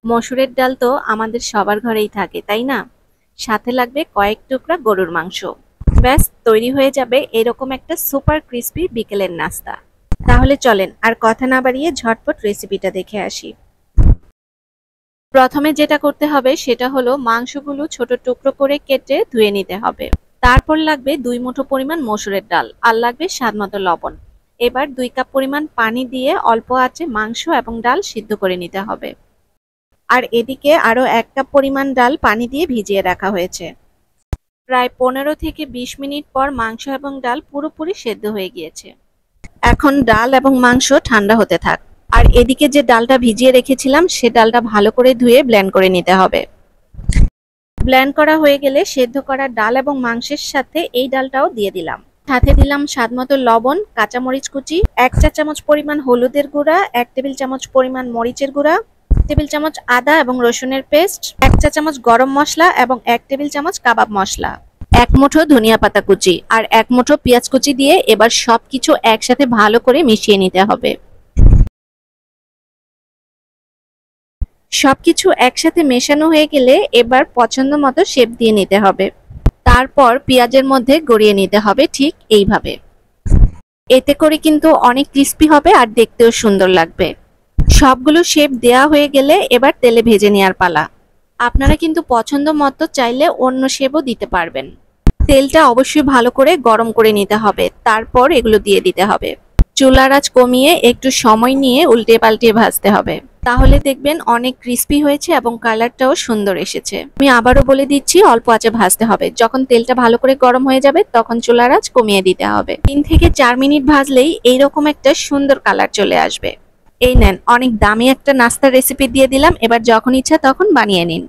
মসুরের ডাল তো আমাদের সবার ঘরেই থাকে, তাই না? সাথে লাগবে কয়েক টুকরা গরুর মাংস। ব্যাস তৈরি হয়ে যাবে এরকম একটা সুপার ক্রিস্পি বিকেলের নাস্তা। তাহলে চলেন আর কথা না বাড়িয়ে ঝটপট রেসিপিটা দেখে আসি। প্রথমে যেটা করতে হবে সেটা হলো মাংসগুলো ছোট টুকরো করে কেটে ধুয়ে নিতে হবে। তারপর লাগবে 2 মুঠো পরিমাণ মসুরের ডাল আর লাগবে স্বাদমতো লবণ। এবার 2 কাপ পরিমাণ পানি দিয়ে অল্প আঁচে মাংস এবং ডাল সিদ্ধ করে নিতে হবে। আর এদিকে আরো 1 কাপ পরিমাণ ডাল পানি দিয়ে ভিজিয়ে রাখা হয়েছে। প্রায় 15 থেকে 20 মিনিট পর মাংস এবং ডাল পুরোপুরি সেদ্ধ হয়ে গিয়েছে। এখন ডাল এবং মাংস ঠান্ডা হতে থাক। আর এদিকে যে ডালটা ভিজিয়ে রেখেছিলাম সে ডালটা ভালো করে ধুয়ে ব্লেন্ড করে নিতে হবে। ব্লেন্ড করা হয়ে গেলে সেদ্ধ করা ডাল এবং মাংসের সাথে এই ডালটাও দিয়ে দিলাম। সাথে দিলাম স্বাদমতো লবণ, কাঁচামরিচ কুচি, 1 চা চামচ পরিমাণ হলুদের গুঁড়া, 1 টেবিল চামচ পরিমাণ মরিচের গুঁড়া, টেবিল চামচ আদা এবং রসুনের পেস্ট, 1 চা চামচ গরম মশলা এবং 1 টেবিল চামচ কাবাব মশলা, 1 মুঠো ধনিয়া পাতা কুচি আর 1 মুঠো পেঁয়াজ কুচি দিয়ে এবার সবকিছু একসাথে ভালো করে মিশিয়ে নিতে হবে। সবকিছু একসাথে মেশানো হয়ে গেলে এবার পছন্দ মতো শেপ দিয়ে নিতে হবে। তারপর পেঁয়াজের মধ্যে গড়িয়ে নিতে হবে ঠিক এইভাবে। এতে করে কিন্তু অনেক ক্রিস্পি হবে আর দেখতেও সুন্দর লাগবে। সবগুলো শেপ দেয়া হয়ে গেলে এবার তেলে ভেজে নেওয়ার পালা। আপনারা কিন্তু পছন্দ মতো চাইলে অন্য শেপও দিতে পারবেন। তেলটা অবশ্যই ভালো করে গরম করে নিতে হবে, তারপর এগুলো দিয়ে দিতে হবে। চুলার আঁচ কমিয়ে একটু সময় নিয়ে উল্টে পাল্টে ভাজতে হবে। তাহলে দেখবেন অনেক ক্রিস্পি হয়েছে এবং কালারটাও সুন্দর এসেছে। আমি আবারও বলে দিচ্ছি, অল্প আঁচে ভাজতে হবে। যখন তেলটা ভালো করে গরম হয়ে যাবে তখন চুলার আঁচ কমিয়ে দিতে হবে। 3 থেকে 4 মিনিট ভাজলেই এইরকম একটা সুন্দর কালার চলে আসবে। এই নেন, অনেক দামি একটা নাস্তার রেসিপি দিয়ে দিলাম। এবার যখন ইচ্ছা তখন বানিয়ে নিন।